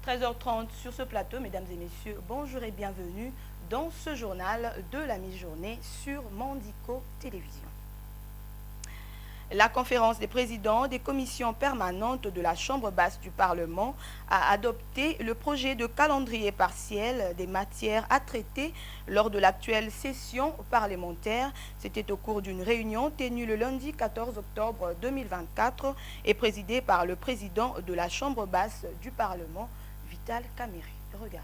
13h30 sur ce plateau, mesdames et messieurs, bonjour et bienvenue dans ce journal de la mi-journée sur Mandico Télévision. La conférence des présidents des commissions permanentes de la Chambre basse du Parlement a adopté le projet de calendrier partiel des matières à traiter lors de l'actuelle session parlementaire. C'était au cours d'une réunion tenue le lundi 14 octobre 2024 et présidée par le président de la Chambre basse du Parlement, Vital Kamerhe. Regardez.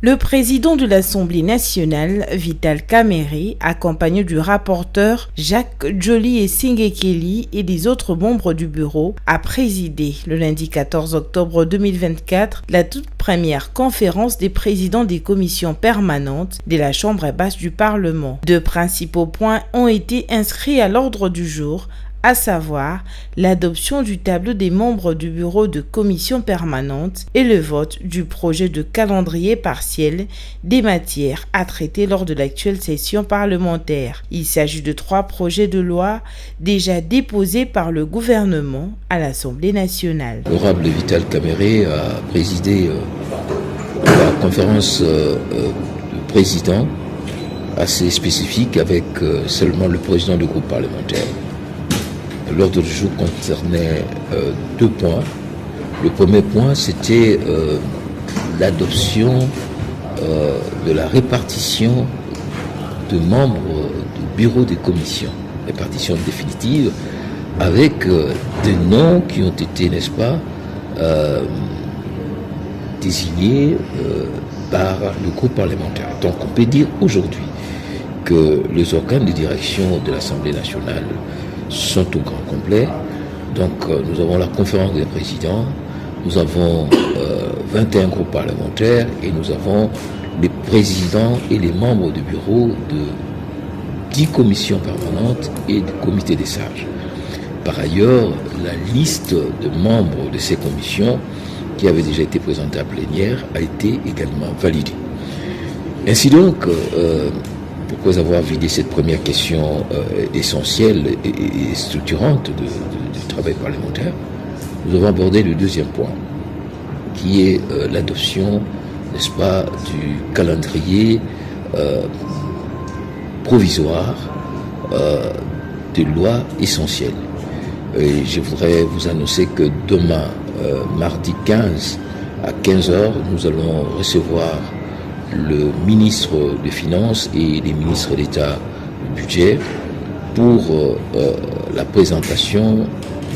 Le président de l'Assemblée nationale, Vital Kamerhe, accompagné du rapporteur Jacques Joly et Singekeli et des autres membres du bureau, a présidé le lundi 14 octobre 2024 la toute première conférence des présidents des commissions permanentes de la Chambre basse du Parlement. Deux principaux points ont été inscrits à l'ordre du jour, à savoir l'adoption du tableau des membres du bureau de commission permanente et le vote du projet de calendrier partiel des matières à traiter lors de l'actuelle session parlementaire. Il s'agit de 3 projets de loi déjà déposés par le gouvernement à l'Assemblée nationale. L'honorable Vital Kamerhe a présidé la conférence de présidents assez spécifique avec seulement le président du groupe parlementaire. L'ordre du jour concernait 2 points. Le premier point, c'était l'adoption de la répartition de membres du bureau des commissions, répartition définitive, avec des noms qui ont été, n'est-ce pas, désignés par le groupe parlementaire. Donc on peut dire aujourd'hui que les organes de direction de l'Assemblée nationale sont au grand complet. Donc nous avons la conférence des présidents, nous avons 21 groupes parlementaires et nous avons les présidents et les membres du bureau de 10 commissions permanentes et du comité des sages. Par ailleurs, la liste de membres de ces commissions qui avait déjà été présentée à la plénière a été également validée. Ainsi donc, pourquoi avoir vidé cette première question essentielle et structurante du travail parlementaire, nous avons abordé le deuxième point, qui est l'adoption, n'est-ce pas, du calendrier provisoire de lois essentielles. Et je voudrais vous annoncer que demain, mardi 15 à 15h, nous allons recevoir le ministre des Finances et les ministres d'État du Budget pour la présentation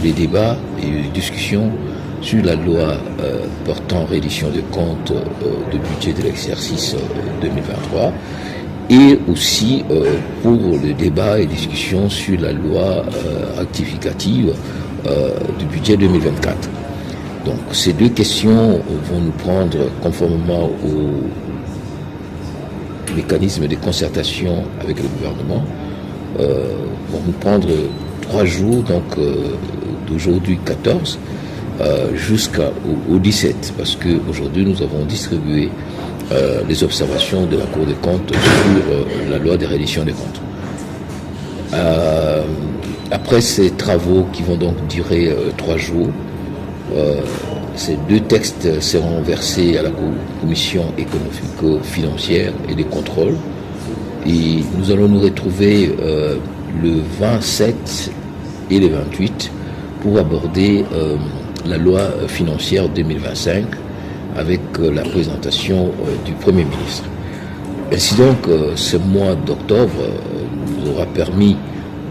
des débats et des discussions sur la loi portant reddition des comptes de budget de l'exercice 2023 et aussi pour le débat et discussion sur la loi rectificative du budget 2024. Donc ces 2 questions vont nous prendre conformément au mécanisme de concertation avec le gouvernement, vont nous prendre 3 jours, donc d'aujourd'hui 14 jusqu'au 17, parce qu'aujourd'hui nous avons distribué les observations de la Cour des comptes sur la loi de reddition des comptes. Après ces travaux qui vont donc durer 3 jours, ces 2 textes seront versés à la commission économico-financière et des contrôles. Et nous allons nous retrouver le 27 et le 28 pour aborder la loi financière 2025 avec la présentation du Premier ministre. Ainsi donc, ce mois d'octobre nous aura permis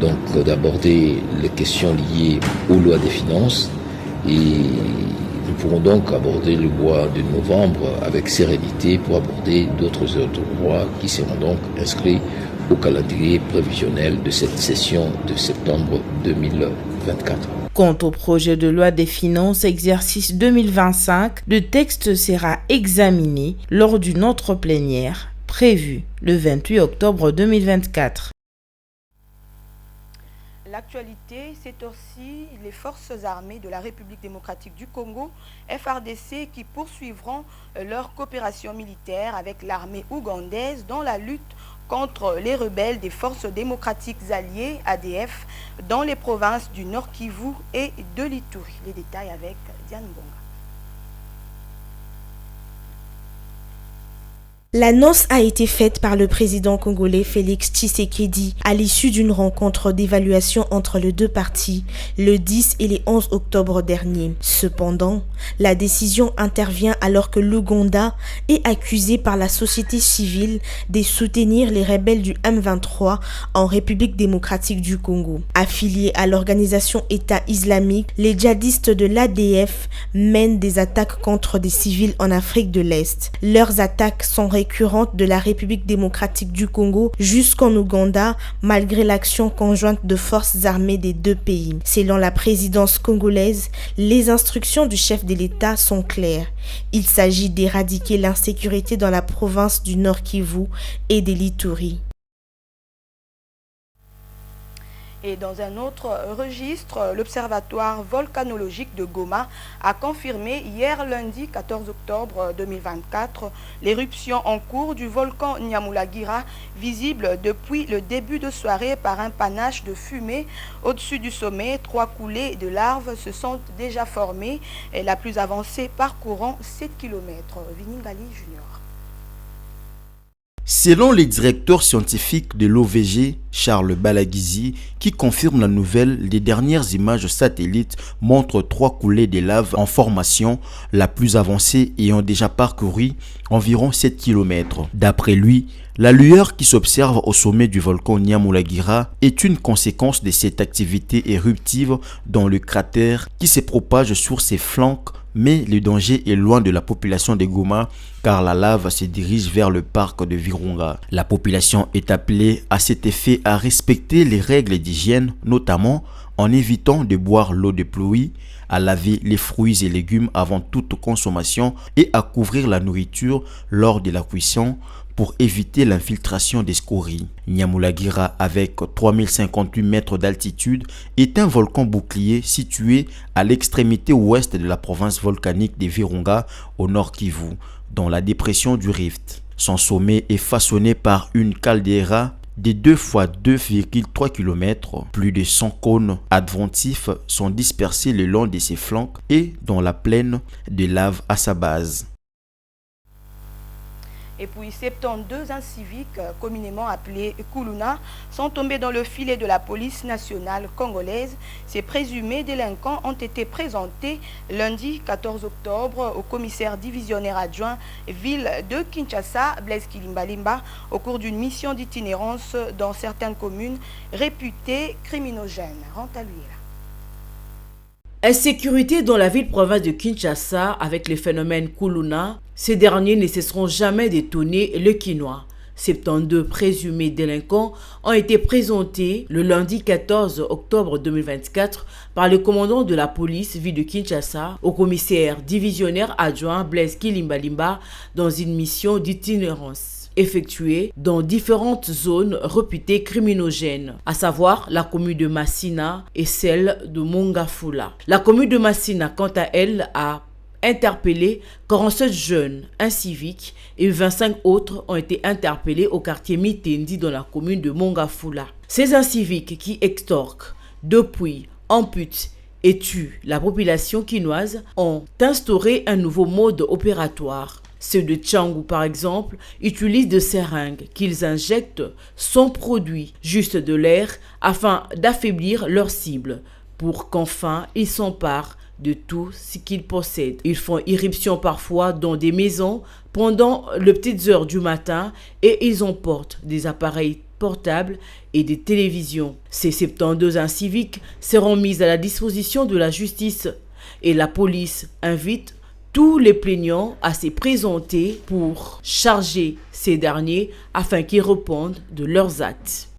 donc d'aborder les questions liées aux lois des finances et nous pourrons donc aborder le mois de novembre avec sérénité pour aborder d'autres lois qui seront donc inscrits au calendrier prévisionnel de cette session de septembre 2024. Quant au projet de loi des finances exercice 2025, le texte sera examiné lors d'une autre plénière prévue le 28 octobre 2024. L'actualité, c'est aussi les forces armées de la République démocratique du Congo, FARDC, qui poursuivront leur coopération militaire avec l'armée ougandaise dans la lutte contre les rebelles des forces démocratiques alliées, ADF, dans les provinces du Nord Kivu et de l'Ituri. Les détails avec Diane Bonga. L'annonce a été faite par le président congolais Félix Tshisekedi à l'issue d'une rencontre d'évaluation entre les deux parties le 10 et le 11 octobre dernier. Cependant, la décision intervient alors que l'Ouganda est accusé par la société civile de soutenir les rebelles du M23 en République démocratique du Congo. Affiliés à l'organisation État islamique, les djihadistes de l'ADF mènent des attaques contre des civils en Afrique de l'Est. Leurs attaques sont récurrente de la République démocratique du Congo jusqu'en Ouganda, malgré l'action conjointe de forces armées des deux pays. Selon la présidence congolaise, les instructions du chef de l'État sont claires. Il s'agit d'éradiquer l'insécurité dans la province du Nord Kivu et de l'Ituri. Et dans un autre registre, l'Observatoire volcanologique de Goma a confirmé hier lundi 14 octobre 2024 l'éruption en cours du volcan Nyamulagira, visible depuis le début de soirée par un panache de fumée au-dessus du sommet. 3 coulées de larves se sont déjà formées, et la plus avancée parcourant 7 km. Viningali Junior. Selon les directeurs scientifiques de l'OVG, Charles Balagizi, qui confirme la nouvelle, les dernières images satellites montrent 3 coulées de lave en formation, la plus avancée ayant déjà parcouru environ 7 km. D'après lui, la lueur qui s'observe au sommet du volcan Nyamulagira est une conséquence de cette activité éruptive dans le cratère qui se propage sur ses flancs, mais le danger est loin de la population de Goma car la lave se dirige vers le parc de Virunga. La population est appelée à cet effet à respecter les règles d'hygiène, notamment en évitant de boire l'eau de pluie, à laver les fruits et légumes avant toute consommation et à couvrir la nourriture lors de la cuisson pour éviter l'infiltration des scories. Nyamulagira, avec 3058 mètres d'altitude, est un volcan bouclier situé à l'extrémité ouest de la province volcanique de Virunga, au nord Kivu, dans la dépression du Rift. Son sommet est façonné par une caldeira de 2 fois 2,3 km. Plus de 100 cônes adventifs sont dispersés le long de ses flancs et dans la plaine de lave à sa base. Et puis 72 inciviques, communément appelés Kuluna, sont tombés dans le filet de la police nationale congolaise. Ces présumés délinquants ont été présentés lundi 14 octobre au commissaire divisionnaire adjoint ville de Kinshasa, Blaise Kilimbalimba, au cours d'une mission d'itinérance dans certaines communes réputées criminogènes. Rente à lui là. Insécurité dans la ville-province de Kinshasa avec les phénomènes Kuluna, ces derniers ne cesseront jamais d'étonner le Kinois. 72 présumés délinquants ont été présentés le lundi 14 octobre 2024 par le commandant de la police ville de Kinshasa au commissaire divisionnaire adjoint Blaise Kilimbalimba dans une mission d'itinérance effectuée dans différentes zones réputées criminogènes, à savoir la commune de Massina et celle de Mongafula. La commune de Massina, quant à elle, a interpellé 47 jeunes inciviques et 25 autres ont été interpellés au quartier Mitendi dans la commune de Mongafula. Ces inciviques qui extorquent, dépouillent, amputent et tuent la population kinoise ont instauré un nouveau mode opératoire. Ceux de Tchangou, par exemple, utilisent des seringues qu'ils injectent sans produit, juste de l'air, afin d'affaiblir leur cible, pour qu'enfin ils s'emparent de tout ce qu'ils possèdent. Ils font irruption parfois dans des maisons pendant les petites heures du matin et ils emportent des appareils portables et des télévisions. Ces 72 inciviques seront mis à la disposition de la justice et la police invite tous les plaignants à se présenter pour charger ces derniers afin qu'ils répondent de leurs actes.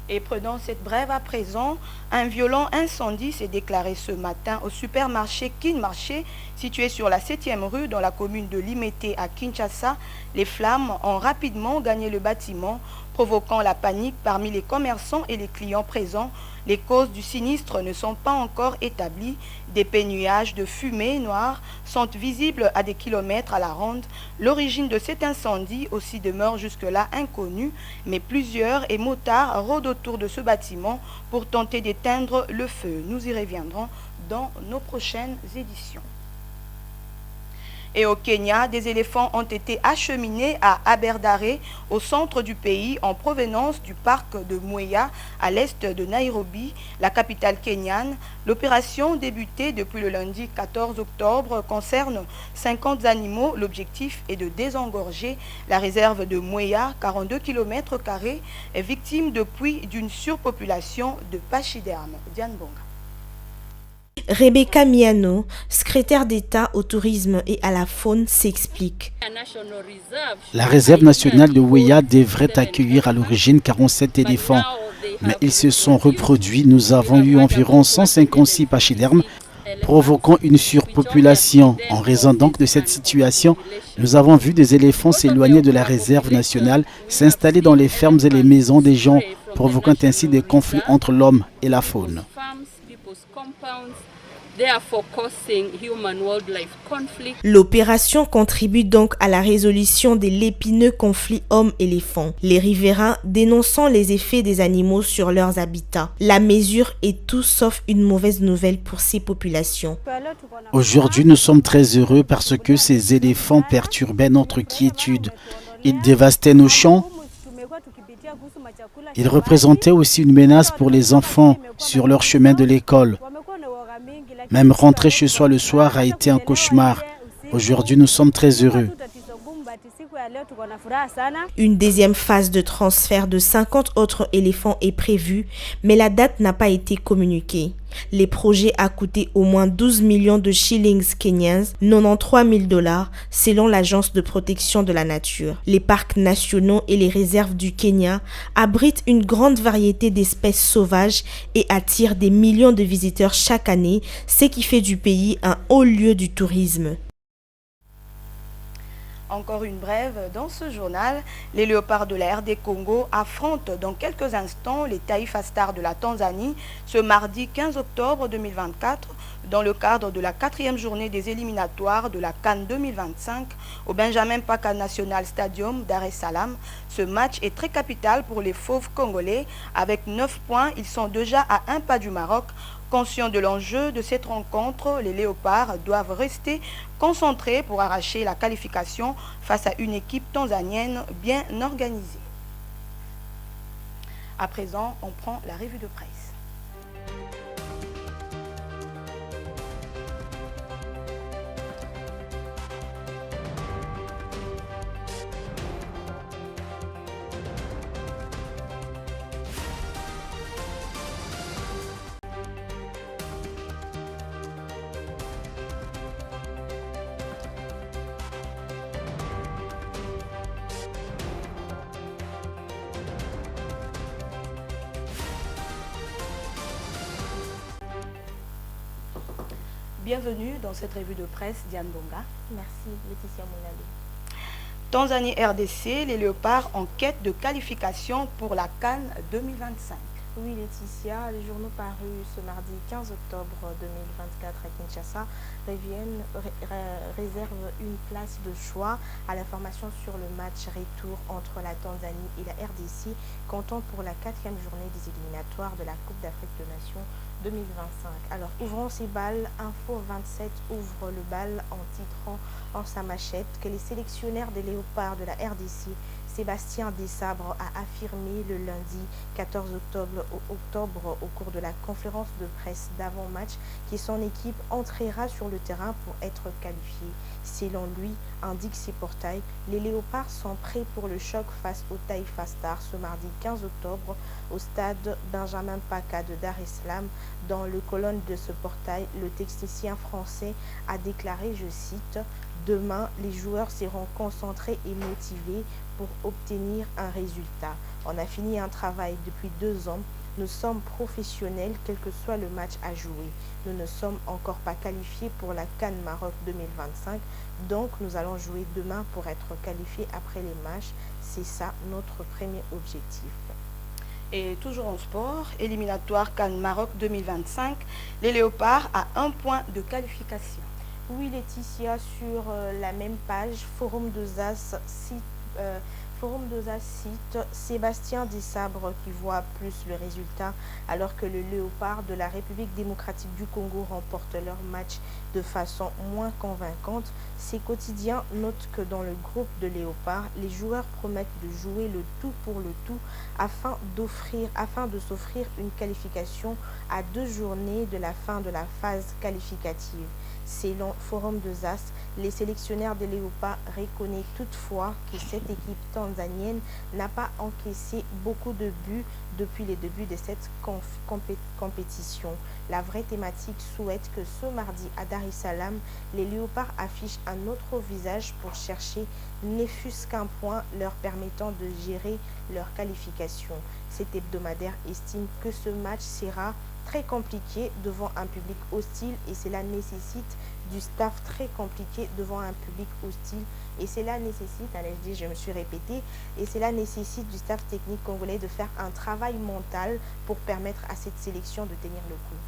Et prenons cette brève à présent. Un violent incendie s'est déclaré ce matin au supermarché Kinmarché, situé sur la 7e rue dans la commune de Limete à Kinshasa. Les flammes ont rapidement gagné le bâtiment, provoquant la panique parmi les commerçants et les clients présents. Les causes du sinistre ne sont pas encore établies. Des nuages de fumée noire sont visibles à des kilomètres à la ronde. L'origine de cet incendie aussi demeure jusque-là inconnue, mais plusieurs motards rôdent autour de ce bâtiment pour tenter d'éteindre le feu. Nous y reviendrons dans nos prochaines éditions. Et au Kenya, des éléphants ont été acheminés à Aberdare, au centre du pays, en provenance du parc de Mwea, à l'est de Nairobi, la capitale kenyane. L'opération débutée depuis le lundi 14 octobre concerne 50 animaux. L'objectif est de désengorger la réserve de Mwea, 42 km², est victime depuis d'une surpopulation de pachydermes. Diane Bonga. Rebecca Miano, secrétaire d'État au tourisme et à la faune, s'explique. La réserve nationale de Mwea devrait accueillir à l'origine 47 éléphants, mais ils se sont reproduits. Nous avons eu environ 156 pachydermes, provoquant une surpopulation. En raison donc de cette situation, nous avons vu des éléphants s'éloigner de la réserve nationale, s'installer dans les fermes et les maisons des gens, provoquant ainsi des conflits entre l'homme et la faune. L'opération contribue donc à la résolution de l'épineux conflit homme-éléphant, les riverains dénonçant les effets des animaux sur leurs habitats. La mesure est tout sauf une mauvaise nouvelle pour ces populations. Aujourd'hui, nous sommes très heureux parce que ces éléphants perturbaient notre quiétude. Ils dévastaient nos champs. Ils représentaient aussi une menace pour les enfants sur leur chemin de l'école. Même rentrer chez soi le soir a été un cauchemar. Aujourd'hui, nous sommes très heureux. Une deuxième phase de transfert de 50 autres éléphants est prévue, mais la date n'a pas été communiquée. Les projets a coûté au moins 12 millions de shillings kenyans, 93 000 $, selon l'Agence de protection de la nature. Les parcs nationaux et les réserves du Kenya abritent une grande variété d'espèces sauvages et attirent des millions de visiteurs chaque année, ce qui fait du pays un haut lieu du tourisme. Encore une brève dans ce journal. Les léopards de la RD Congo affrontent dans quelques instants les Taifa Stars de la Tanzanie ce mardi 15 octobre 2024 dans le cadre de la 4e journée des éliminatoires de la CAN 2025 au Benjamin Paka National Stadium Dar es Salaam. Ce match est très capital pour les fauves congolais. Avec 9 points, ils sont déjà à un pas du Maroc. Conscients de l'enjeu de cette rencontre, les léopards doivent rester concentrés pour arracher la qualification face à une équipe tanzanienne bien organisée. À présent, on prend la revue de presse. Bienvenue dans cette revue de presse, Diane Bonga. Merci, Laetitia Moulali. Tanzanie-RDC, les léopards en quête de qualification pour la CAN 2025. Oui, Laetitia, les journaux parus ce mardi 15 octobre 2024 à Kinshasa réservent une place de choix à l'information sur le match retour entre la Tanzanie et la RDC, comptant pour la 4e journée des éliminatoires de la Coupe d'Afrique des Nations 2025. Alors, ouvrons ces balles. Info 27 ouvre le bal en titrant en sa machette que les sélectionnaires des léopards de la RDC, Sébastien Desabre, a affirmé le lundi 14 octobre au cours de la conférence de presse d'avant-match que son équipe entrera sur le terrain pour être qualifiée. Selon lui, indique ses portails, les léopards sont prêts pour le choc face au Taifa Stars ce mardi 15 octobre au stade Benjamin Paka de Dar es Salaam. Dans le colonne de ce portail, le technicien français a déclaré, je cite, « Demain, les joueurs seront concentrés et motivés pour obtenir un résultat. On a fini un travail depuis 2 ans. Nous sommes professionnels, quel que soit le match à jouer. Nous ne sommes encore pas qualifiés pour la CAN Maroc 2025, donc nous allons jouer demain pour être qualifiés après les matchs. C'est ça notre premier objectif. » Et toujours en sport, éliminatoire CAN Maroc 2025, les léopards à 1 point de qualification. Oui, Laetitia, sur la même page, Forum de Zas, Forum de cite Sébastien Desabre qui voit plus le résultat alors que le Léopard de la République démocratique du Congo remporte leur match de façon moins convaincante. Ces quotidiens notent que dans le groupe de Léopard, les joueurs promettent de jouer le tout pour le tout afin de s'offrir une qualification à 2 journées de la fin de la phase qualificative. Selon Forum de Zas, les sélectionneurs des Léopards reconnaissent toutefois que cette équipe tanzanienne n'a pas encaissé beaucoup de buts depuis les débuts de cette compétition. La vraie thématique souhaite que ce mardi à Dar es Salaam, les Léopards affichent un autre visage pour chercher ne fût-ce qu'un point leur permettant de gérer leur qualification. Cet hebdomadaire estime que ce match sera très compliqué devant un public hostile et cela nécessite du staff très compliqué devant un public hostile et cela nécessite, allez, je me suis répétée, et cela nécessite du staff technique congolais de faire un travail mental pour permettre à cette sélection de tenir le coup.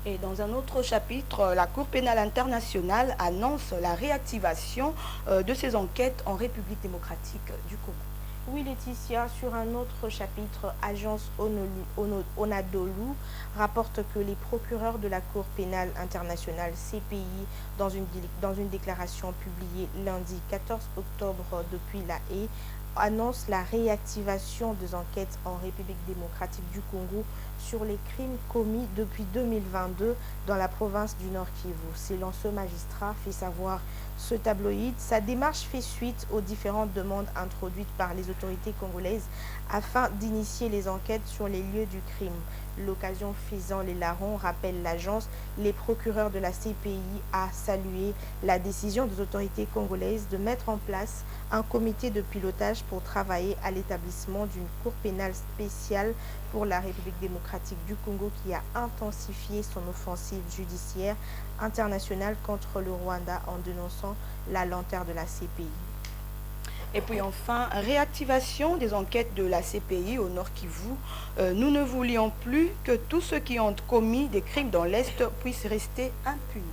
Et dans un autre chapitre, la Cour pénale internationale annonce la réactivation de ses enquêtes en République démocratique du Congo. Oui, Laetitia, sur un autre chapitre, Agence Onadolu rapporte que les procureurs de la Cour pénale internationale CPI, dans une déclaration publiée lundi 14 octobre depuis La Haye, annonce la réactivation des enquêtes en République démocratique du Congo sur les crimes commis depuis 2022 dans la province du Nord Kivu. Selon ce magistrat, fait savoir ce tabloïd, sa démarche fait suite aux différentes demandes introduites par les autorités congolaises afin d'initier les enquêtes sur les lieux du crime. L'occasion faisant les larrons, rappelle l'agence, les procureurs de la CPI a salué la décision des autorités congolaises de mettre en place un comité de pilotage pour travailler à l'établissement d'une cour pénale spéciale pour la République démocratique du Congo qui a intensifié son offensive judiciaire internationale contre le Rwanda en dénonçant la lenteur de la CPI. Et puis enfin, réactivation des enquêtes de la CPI au Nord Kivu. Nous ne voulions plus que tous ceux qui ont commis des crimes dans l'Est puissent rester impunis.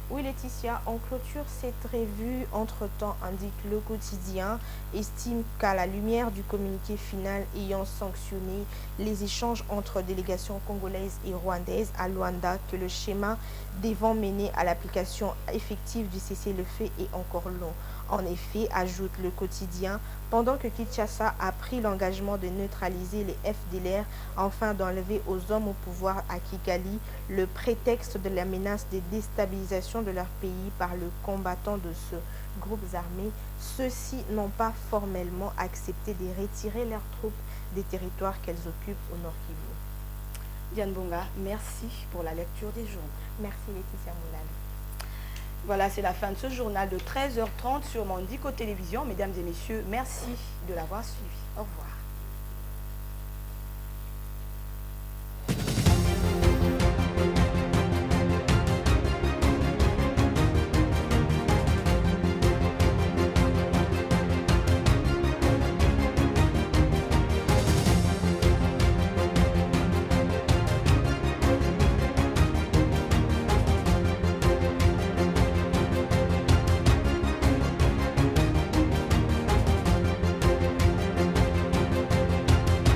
Oui, Laetitia, en clôture cette revue, entre-temps, indique le quotidien, estime qu'à la lumière du communiqué final ayant sanctionné les échanges entre délégations congolaises et rwandaises à Luanda, que le schéma devant mener à l'application effective du cessez-le-feu est encore long. En effet, ajoute le quotidien, pendant que Kinshasa a pris l'engagement de neutraliser les FDLR afin d'enlever aux hommes au pouvoir à Kigali le prétexte de la menace de déstabilisation de leur pays par le combattant de ce groupe armé, ceux-ci n'ont pas formellement accepté de retirer leurs troupes des territoires qu'elles occupent au Nord Kivu. Diane Bonga, merci pour la lecture des journaux. Merci Laetitia Moulal. Voilà, c'est la fin de ce journal de 13h30 sur Mandico Télévision. Mesdames et messieurs, merci de l'avoir suivi. Au revoir.